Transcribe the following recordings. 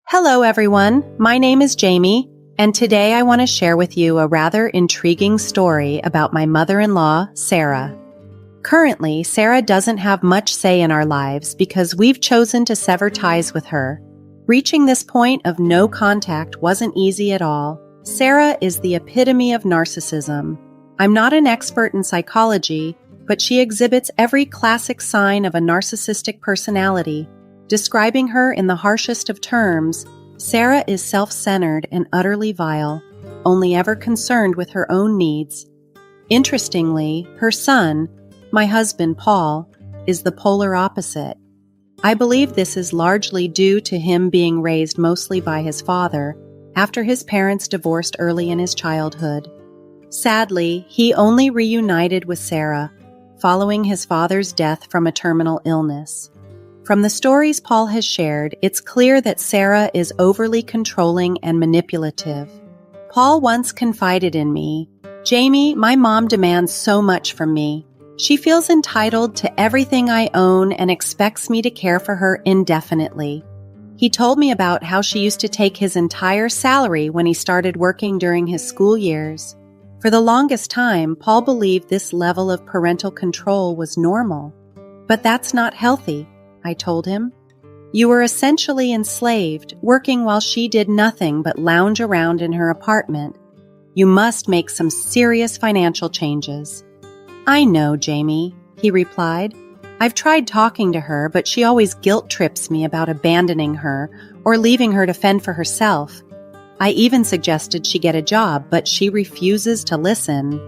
Hello, everyone. My name is Jaimie, and today I want to share with you a rather intriguing story about my mother-in-law, Sarah. Currently, Sarah doesn't have much say in our lives because we've chosen to sever ties with her. Reaching this point of no contact wasn't easy at all. Sarah is the epitome of narcissism. I'm not an expert in psychology, but she exhibits every classic sign of a narcissistic personality. Describing her in the harshest of terms, Sarah is self-centered and utterly vile, only ever concerned with her own needs. Interestingly, her son, my husband Paul, is the polar opposite. I believe this is largely due to him being raised mostly by his father after his parents divorced early in his childhood. Sadly, he only reunited with Sarah following his father's death from a terminal illness. From the stories Paul has shared, it's clear that Sarah is overly controlling and manipulative. Paul once confided in me, "Jaimie, my mom demands so much from me. She feels entitled to everything I own and expects me to care for her indefinitely." He told me about how she used to take his entire salary when he started working during his school years. For the longest time, Paul believed this level of parental control was normal. But that's not healthy, I told him. You were essentially enslaved, working while she did nothing but lounge around in her apartment. You must make some serious financial changes. I know, Jaimie, he replied. I've tried talking to her, but she always guilt trips me about abandoning her or leaving her to fend for herself. I even suggested she get a job, but she refuses to listen.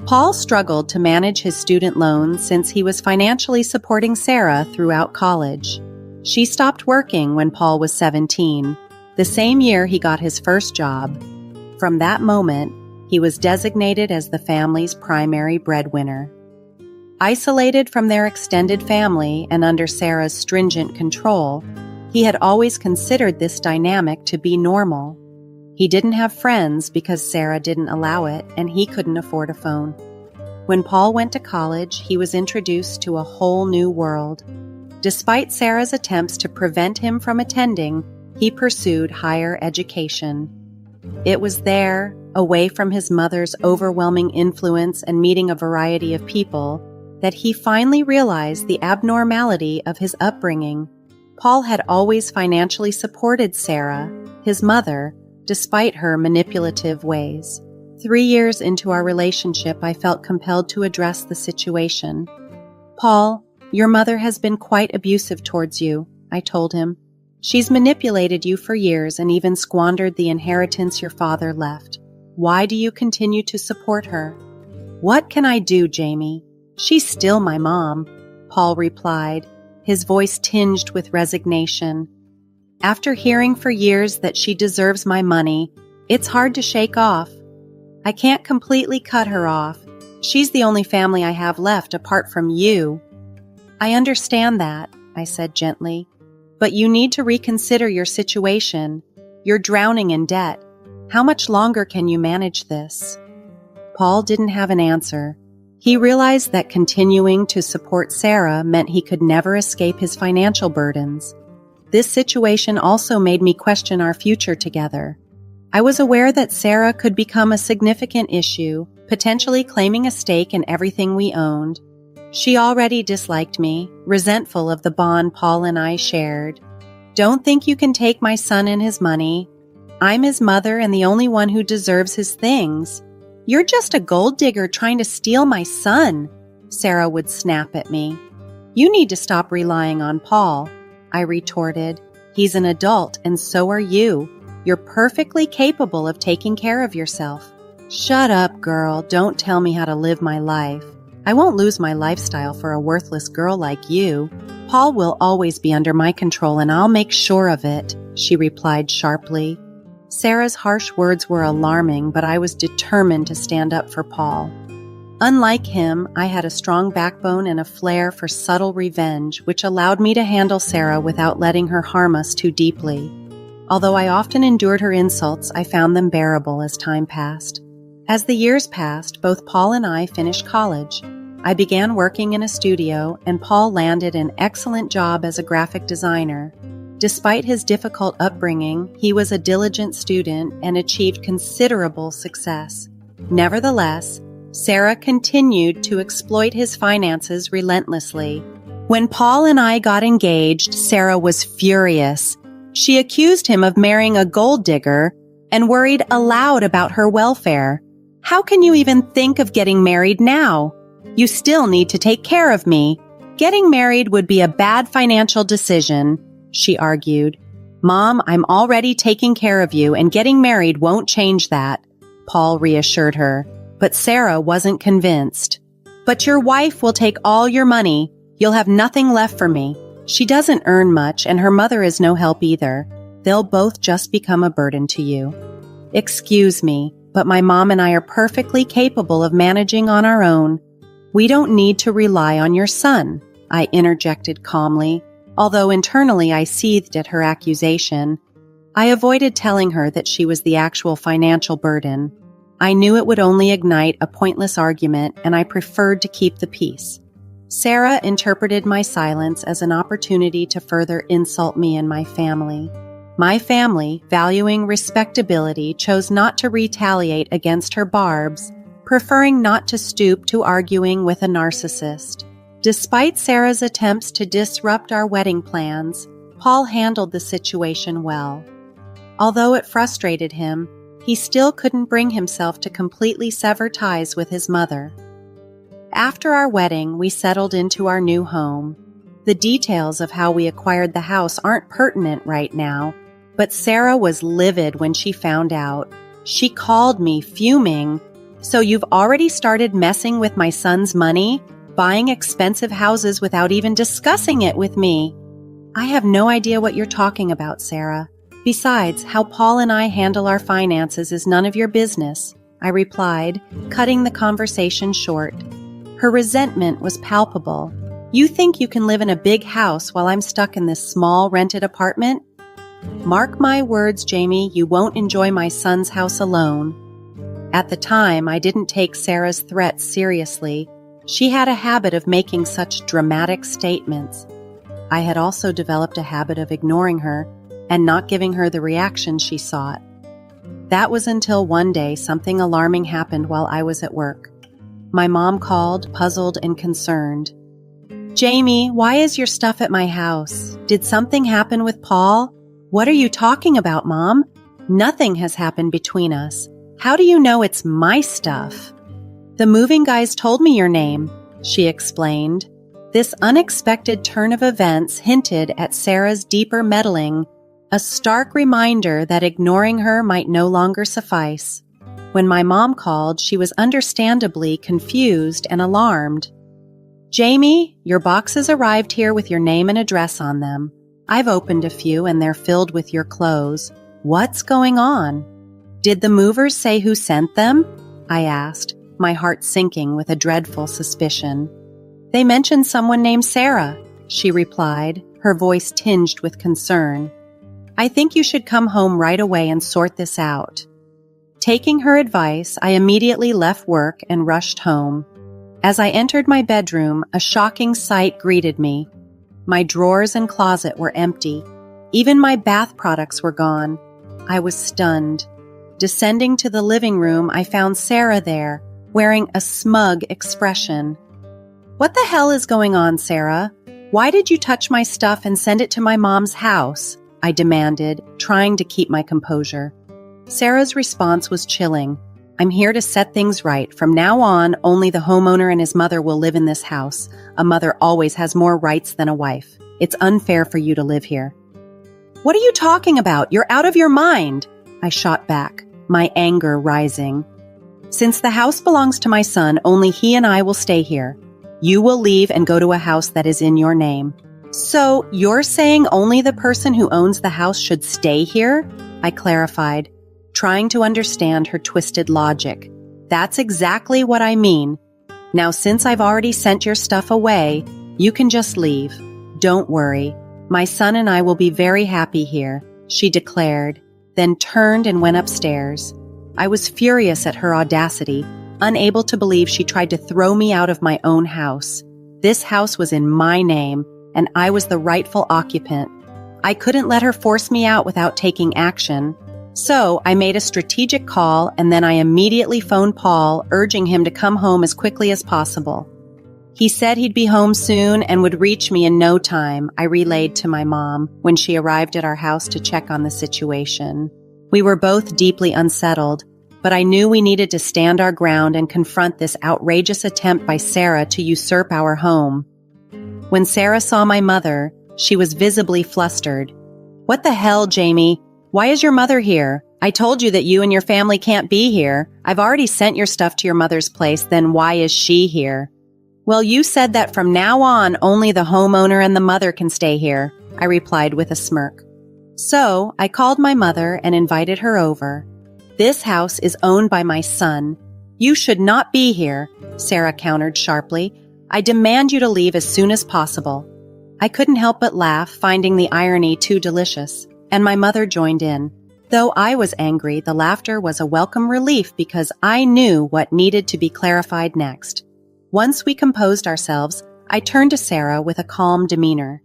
Paul struggled to manage his student loans since he was financially supporting Sarah throughout college. She stopped working when Paul was 17, the same year he got his first job. From that moment, he was designated as the family's primary breadwinner. Isolated from their extended family and under Sarah's stringent control, he had always considered this dynamic to be normal. He didn't have friends because Sarah didn't allow it, and he couldn't afford a phone. When Paul went to college, he was introduced to a whole new world. Despite Sarah's attempts to prevent him from attending, he pursued higher education. It was there, away from his mother's overwhelming influence and meeting a variety of people, that he finally realized the abnormality of his upbringing. Paul had always financially supported Sarah, his mother, despite her manipulative ways. 3 years into our relationship, I felt compelled to address the situation. Paul, your mother has been quite abusive towards you, I told him. She's manipulated you for years and even squandered the inheritance your father left. Why do you continue to support her? What can I do, Jaimie? She's still my mom, Paul replied, his voice tinged with resignation. After hearing for years that she deserves my money, it's hard to shake off. I can't completely cut her off. She's the only family I have left apart from you. I understand that, I said gently, but you need to reconsider your situation. You're drowning in debt. How much longer can you manage this? Paul didn't have an answer. He realized that continuing to support Sarah meant he could never escape his financial burdens. This situation also made me question our future together. I was aware that Sarah could become a significant issue, potentially claiming a stake in everything we owned. She already disliked me, resentful of the bond Paul and I shared. Don't think you can take my son and his money. I'm his mother and the only one who deserves his things. You're just a gold digger trying to steal my son, Sarah would snap at me. You need to stop relying on Paul, I retorted. He's an adult, and so are you. You're perfectly capable of taking care of yourself. Shut up, girl. Don't tell me how to live my life. I won't lose my lifestyle for a worthless girl like you. Paul will always be under my control, and I'll make sure of it, she replied sharply. Sarah's harsh words were alarming, but I was determined to stand up for Paul. Unlike him, I had a strong backbone and a flair for subtle revenge, which allowed me to handle Sarah without letting her harm us too deeply. Although I often endured her insults, I found them bearable as time passed. As the years passed, both Paul and I finished college. I began working in a studio, and Paul landed an excellent job as a graphic designer. Despite his difficult upbringing, he was a diligent student and achieved considerable success. Nevertheless, Sarah continued to exploit his finances relentlessly. When Paul and I got engaged, Sarah was furious. She accused him of marrying a gold digger and worried aloud about her welfare. "How can you even think of getting married now? You still need to take care of me. Getting married would be a bad financial decision," she argued. "Mom, I'm already taking care of you, and getting married won't change that," Paul reassured her. But Sarah wasn't convinced. "But your wife will take all your money. You'll have nothing left for me. She doesn't earn much, and her mother is no help either. They'll both just become a burden to you." "Excuse me, but my mom and I are perfectly capable of managing on our own. We don't need to rely on your son," I interjected calmly, although internally I seethed at her accusation. I avoided telling her that she was the actual financial burden. I knew it would only ignite a pointless argument, and I preferred to keep the peace. Sarah interpreted my silence as an opportunity to further insult me and my family. My family, valuing respectability, chose not to retaliate against her barbs, preferring not to stoop to arguing with a narcissist. Despite Sarah's attempts to disrupt our wedding plans, Paul handled the situation well. Although it frustrated him, he still couldn't bring himself to completely sever ties with his mother. After our wedding, we settled into our new home. The details of how we acquired the house aren't pertinent right now, but Sarah was livid when she found out. She called me, fuming. "So you've already started messing with my son's money, buying expensive houses without even discussing it with me." "I have no idea what you're talking about, Sarah. Besides, how Paul and I handle our finances is none of your business," I replied, cutting the conversation short. Her resentment was palpable. "You think you can live in a big house while I'm stuck in this small rented apartment? Mark my words, Jaimie, you won't enjoy my son's house alone." At the time, I didn't take Sarah's threats seriously. She had a habit of making such dramatic statements. I had also developed a habit of ignoring her and not giving her the reaction she sought. That was until one day something alarming happened while I was at work. My mom called, puzzled and concerned. "Jaimie, why is your stuff at my house? Did something happen with Paul?" "What are you talking about, Mom? Nothing has happened between us. How do you know it's my stuff?" "The moving guys told me your name," she explained. This unexpected turn of events hinted at Sarah's deeper meddling, a stark reminder that ignoring her might no longer suffice. When my mom called, she was understandably confused and alarmed. "Jaimie, your boxes arrived here with your name and address on them. I've opened a few and they're filled with your clothes. What's going on?" "Did the movers say who sent them?" I asked, my heart sinking with a dreadful suspicion. "They mentioned someone named Sarah," she replied, her voice tinged with concern. "I think you should come home right away and sort this out." Taking her advice, I immediately left work and rushed home. As I entered my bedroom, a shocking sight greeted me. My drawers and closet were empty. Even my bath products were gone. I was stunned. Descending to the living room, I found Sarah there, wearing a smug expression. "What the hell is going on, Sarah? Why did you touch my stuff and send it to my mom's house?" I demanded, trying to keep my composure. Sarah's response was chilling. "I'm here to set things right. From now on, only the homeowner and his mother will live in this house. A mother always has more rights than a wife. It's unfair for you to live here." "What are you talking about? You're out of your mind," I shot back, my anger rising. "Since the house belongs to my son, only he and I will stay here. You will leave and go to a house that is in your name." "So you're saying only the person who owns the house should stay here?" I clarified, trying to understand her twisted logic. "That's exactly what I mean. Now, since I've already sent your stuff away, you can just leave. Don't worry. My son and I will be very happy here," she declared, then turned and went upstairs. I was furious at her audacity, unable to believe she tried to throw me out of my own house. This house was in my name, and I was the rightful occupant. I couldn't let her force me out without taking action. So I made a strategic call, and then I immediately phoned Paul, urging him to come home as quickly as possible. He said he'd be home soon and would reach me in no time, I relayed to my mom when she arrived at our house to check on the situation. We were both deeply unsettled, but I knew we needed to stand our ground and confront this outrageous attempt by Sarah to usurp our home. When Sarah saw my mother, she was visibly flustered. "What the hell, Jaimie? Why is your mother here? I told you that you and your family can't be here. I've already sent your stuff to your mother's place, then why is she here?" "Well, you said that from now on, only the homeowner and the mother can stay here," I replied with a smirk. So I called my mother and invited her over. "This house is owned by my son. You should not be here," Sarah countered sharply. "I demand you to leave as soon as possible." I couldn't help but laugh, finding the irony too delicious, and my mother joined in. Though I was angry, the laughter was a welcome relief because I knew what needed to be clarified next. Once we composed ourselves, I turned to Sarah with a calm demeanor.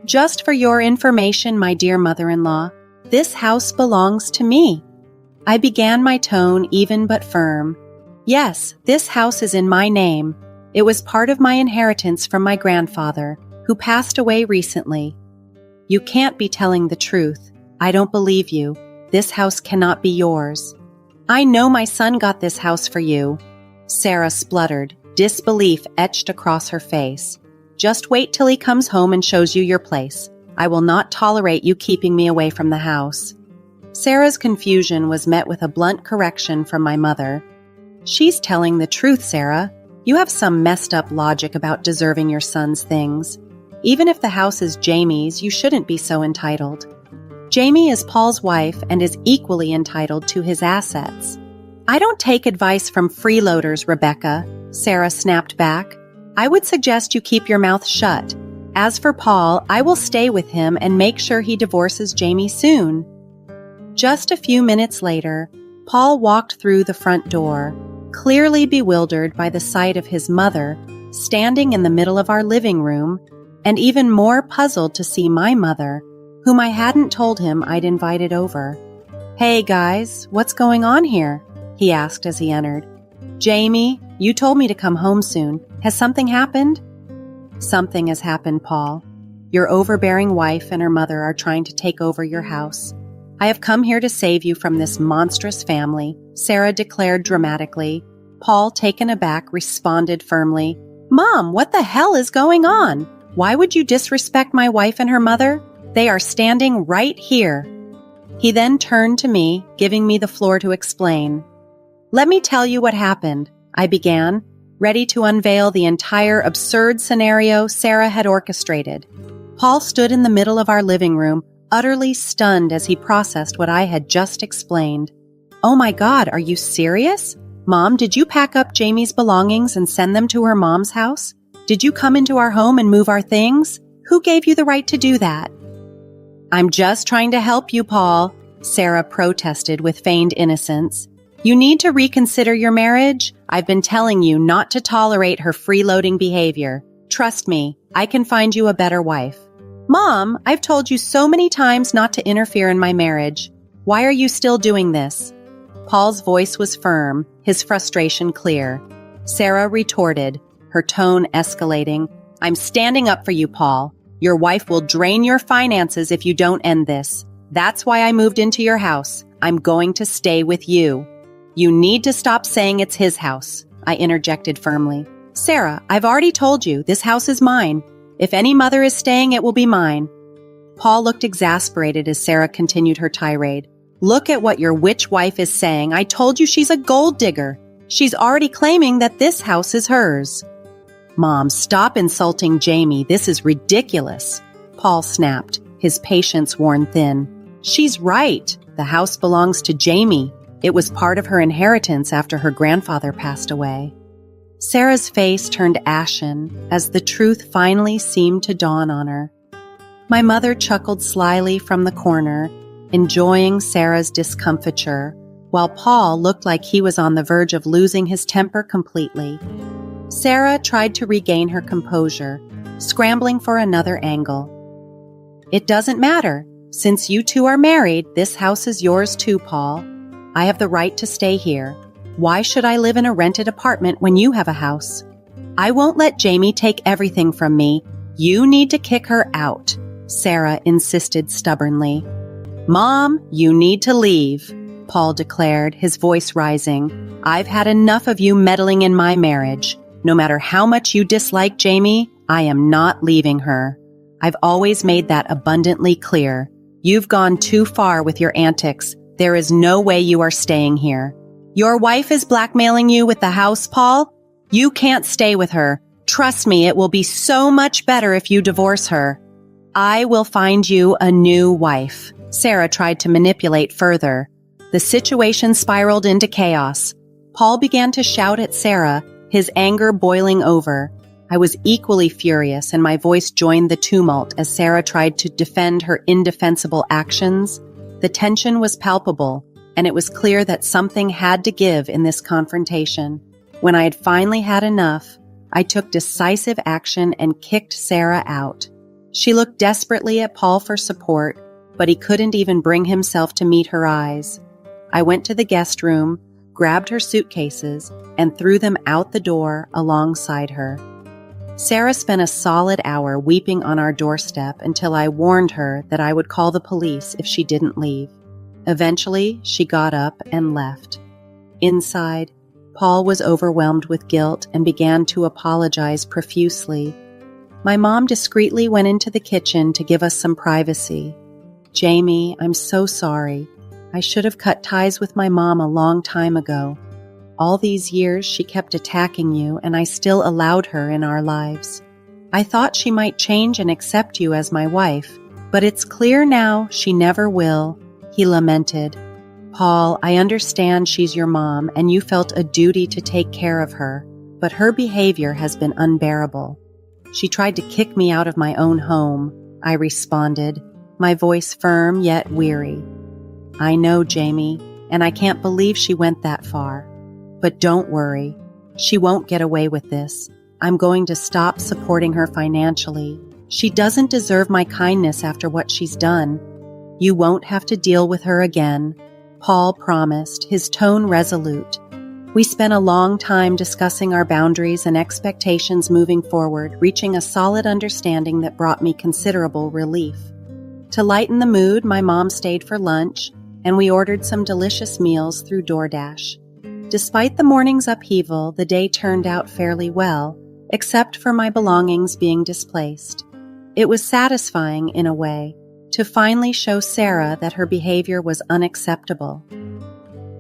"Just for your information, my dear mother-in-law, this house belongs to me." I began my tone even but firm. "Yes, this house is in my name. It was part of my inheritance from my grandfather, who passed away recently." "You can't be telling the truth. I don't believe you. This house cannot be yours." "I know my son got this house for you." Sarah spluttered, disbelief etched across her face. "Just wait till he comes home and shows you your place. I will not tolerate you keeping me away from the house." Sarah's confusion was met with a blunt correction from my mother. "She's telling the truth, Sarah. You have some messed up logic about deserving your son's things. Even if the house is Jaimie's, you shouldn't be so entitled. Jaimie is Paul's wife and is equally entitled to his assets." "I don't take advice from freeloaders, Rebecca," Sarah snapped back. "I would suggest you keep your mouth shut. As for Paul, I will stay with him and make sure he divorces Jaimie soon." Just a few minutes later, Paul walked through the front door, clearly bewildered by the sight of his mother standing in the middle of our living room, and even more puzzled to see my mother, whom I hadn't told him I'd invited over. "Hey guys, what's going on here?" he asked as he entered. "Jaimie, you told me to come home soon. Has something happened?" "Something has happened, Paul. Your overbearing wife and her mother are trying to take over your house. I have come here to save you from this monstrous family," Sarah declared dramatically. Paul, taken aback, responded firmly, "Mom, what the hell is going on? Why would you disrespect my wife and her mother? They are standing right here." He then turned to me, giving me the floor to explain. "Let me tell you what happened," I began, ready to unveil the entire absurd scenario Sarah had orchestrated. Paul stood in the middle of our living room, utterly stunned as he processed what I had just explained. "Oh my God, are you serious? Mom, did you pack up Jaimie's belongings and send them to her mom's house? Did you come into our home and move our things? Who gave you the right to do that?" "I'm just trying to help you, Paul," Sarah protested with feigned innocence. "You need to reconsider your marriage. I've been telling you not to tolerate her freeloading behavior. Trust me, I can find you a better wife." "Mom, I've told you so many times not to interfere in my marriage. Why are you still doing this?" Paul's voice was firm, his frustration clear. Sarah retorted, her tone escalating. "I'm standing up for you, Paul. Your wife will drain your finances if you don't end this. That's why I moved into your house. I'm going to stay with you." "You need to stop saying it's his house," I interjected firmly. "Sarah, I've already told you, this house is mine. If any mother is staying, it will be mine." Paul looked exasperated as Sarah continued her tirade. "Look at what your witch wife is saying. I told you she's a gold digger. She's already claiming that this house is hers." "Mom, stop insulting Jaimie. This is ridiculous," Paul snapped, his patience worn thin. "She's right. The house belongs to Jaimie. It was part of her inheritance after her grandfather passed away." Sarah's face turned ashen as the truth finally seemed to dawn on her. My mother chuckled slyly from the corner, enjoying Sarah's discomfiture, while Paul looked like he was on the verge of losing his temper completely. Sarah tried to regain her composure, scrambling for another angle. "It doesn't matter. Since you two are married, this house is yours too, Paul. I have the right to stay here. Why should I live in a rented apartment when you have a house? I won't let Jaimie take everything from me. You need to kick her out," Sarah insisted stubbornly. "Mom, you need to leave," Paul declared, his voice rising. "I've had enough of you meddling in my marriage. No matter how much you dislike Jaimie, I am not leaving her. I've always made that abundantly clear. You've gone too far with your antics. There is no way you are staying here. Your wife is blackmailing you with the house, Paul? You can't stay with her. Trust me, it will be so much better if you divorce her. I will find you a new wife." Sarah tried to manipulate further. The situation spiraled into chaos. Paul began to shout at Sarah, his anger boiling over. I was equally furious, and my voice joined the tumult as Sarah tried to defend her indefensible actions. The tension was palpable, and it was clear that something had to give in this confrontation. When I had finally had enough, I took decisive action and kicked Sarah out. She looked desperately at Paul for support, but he couldn't even bring himself to meet her eyes. I went to the guest room, grabbed her suitcases, and threw them out the door alongside her. Sarah spent a solid hour weeping on our doorstep until I warned her that I would call the police if she didn't leave. Eventually, she got up and left. Inside, Paul was overwhelmed with guilt and began to apologize profusely. My mom discreetly went into the kitchen to give us some privacy. "Jaimie, I'm so sorry. I should have cut ties with my mom a long time ago. All these years she kept attacking you, and I still allowed her in our lives. I thought she might change and accept you as my wife, but it's clear now she never will," he lamented. "Paul, I understand she's your mom and you felt a duty to take care of her, but her behavior has been unbearable. She tried to kick me out of my own home," I responded, my voice firm yet weary. "I know, Jaimie, and I can't believe she went that far. But don't worry, she won't get away with this. I'm going to stop supporting her financially. She doesn't deserve my kindness after what she's done. You won't have to deal with her again," Paul promised, his tone resolute. We spent a long time discussing our boundaries and expectations moving forward, reaching a solid understanding that brought me considerable relief. To lighten the mood, my mom stayed for lunch, and we ordered some delicious meals through DoorDash. Despite the morning's upheaval, the day turned out fairly well, except for my belongings being displaced. It was satisfying, in a way, to finally show Sarah that her behavior was unacceptable.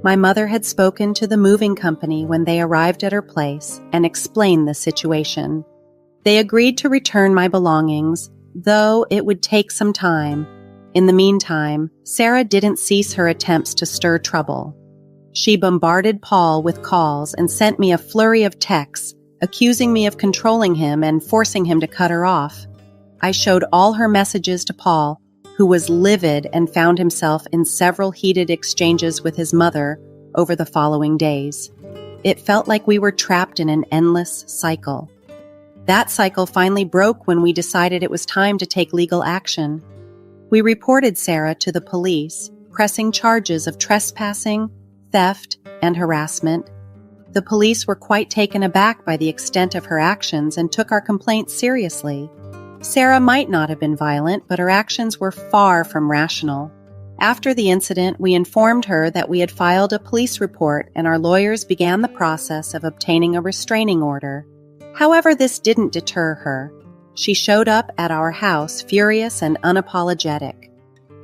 My mother had spoken to the moving company when they arrived at her place and explained the situation. They agreed to return my belongings, though it would take some time. In the meantime, Sarah didn't cease her attempts to stir trouble. She bombarded Paul with calls and sent me a flurry of texts, accusing me of controlling him and forcing him to cut her off. I showed all her messages to Paul, who was livid and found himself in several heated exchanges with his mother over the following days. It felt like we were trapped in an endless cycle. That cycle finally broke when we decided it was time to take legal action. We reported Sarah to the police, pressing charges of trespassing, theft, and harassment. The police were quite taken aback by the extent of her actions and took our complaint seriously. Sarah might not have been violent, but her actions were far from rational. After the incident, we informed her that we had filed a police report and our lawyers began the process of obtaining a restraining order. However, this didn't deter her. She showed up at our house furious and unapologetic.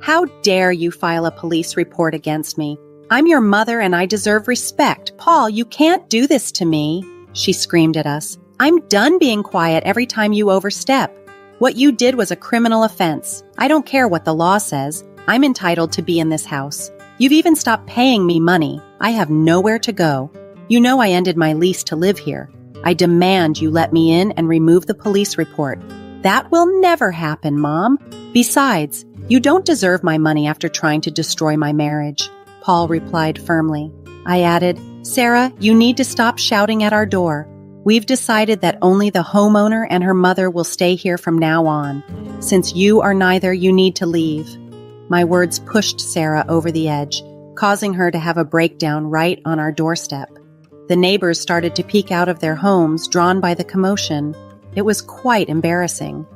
"How dare you file a police report against me? I'm your mother and I deserve respect. Paul, you can't do this to me," she screamed at us. "I'm done being quiet every time you overstep. What you did was a criminal offense. I don't care what the law says. I'm entitled to be in this house. You've even stopped paying me money. I have nowhere to go. You know I ended my lease to live here. I demand you let me in and remove the police report." "That will never happen, Mom. Besides, you don't deserve my money after trying to destroy my marriage," Paul replied firmly. I added, "Sarah, you need to stop shouting at our door. We've decided that only the homeowner and her mother will stay here from now on. Since you are neither, you need to leave." My words pushed Sarah over the edge, causing her to have a breakdown right on our doorstep. The neighbors started to peek out of their homes, drawn by the commotion. It was quite embarrassing.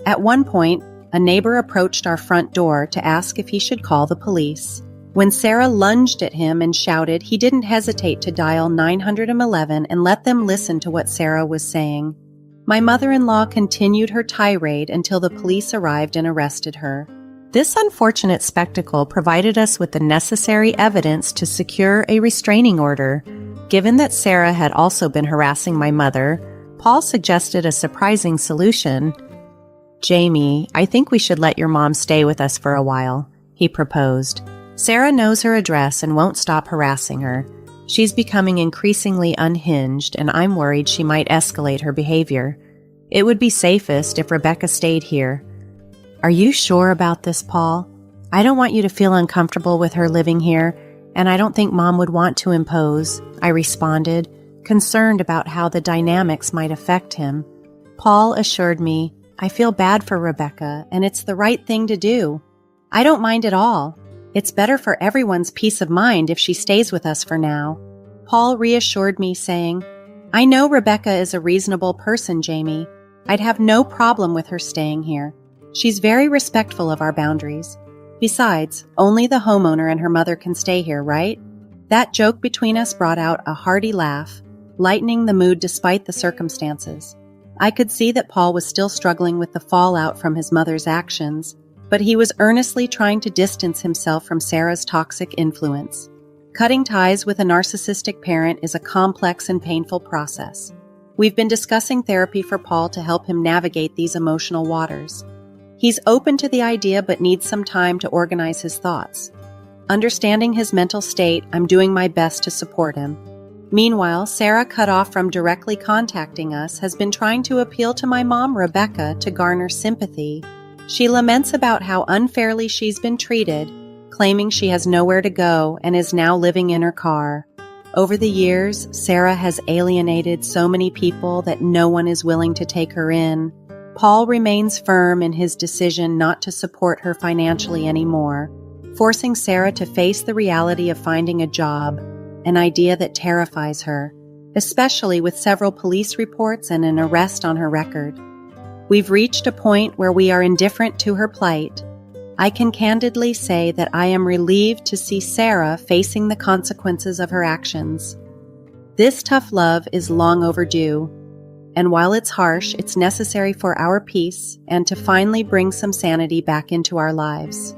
At one point, a neighbor approached our front door to ask if he should call the police. When Sarah lunged at him and shouted, he didn't hesitate to dial 911 and let them listen to what Sarah was saying. My mother-in-law continued her tirade until the police arrived and arrested her. This unfortunate spectacle provided us with the necessary evidence to secure a restraining order. Given that Sarah had also been harassing my mother, Paul suggested a surprising solution. "Jaimie, I think we should let your mom stay with us for a while," he proposed. "Sarah knows her address and won't stop harassing her. She's becoming increasingly unhinged, and I'm worried she might escalate her behavior. It would be safest if Rebecca stayed here." "Are you sure about this, Paul? I don't want you to feel uncomfortable with her living here, and I don't think Mom would want to impose," I responded, concerned about how the dynamics might affect him. Paul assured me, "I feel bad for Rebecca, and it's the right thing to do. I don't mind at all. It's better for everyone's peace of mind if she stays with us for now." Paul reassured me, saying, "I know Rebecca is a reasonable person, Jaimie. I'd have no problem with her staying here. She's very respectful of our boundaries. Besides, only the homeowner and her mother can stay here, right?" That joke between us brought out a hearty laugh, lightening the mood despite the circumstances. I could see that Paul was still struggling with the fallout from his mother's actions, but he was earnestly trying to distance himself from Sarah's toxic influence. Cutting ties with a narcissistic parent is a complex and painful process. We've been discussing therapy for Paul to help him navigate these emotional waters. He's open to the idea but needs some time to organize his thoughts. Understanding his mental state, I'm doing my best to support him. Meanwhile, Sarah, cut off from directly contacting us, has been trying to appeal to my mom, Rebecca, to garner sympathy. She laments about how unfairly she's been treated, claiming she has nowhere to go and is now living in her car. Over the years, Sarah has alienated so many people that no one is willing to take her in. Paul remains firm in his decision not to support her financially anymore, forcing Sarah to face the reality of finding a job, an idea that terrifies her, especially with several police reports and an arrest on her record. We've reached a point where we are indifferent to her plight. I can candidly say that I am relieved to see Sarah facing the consequences of her actions. This tough love is long overdue, and while it's harsh, it's necessary for our peace and to finally bring some sanity back into our lives.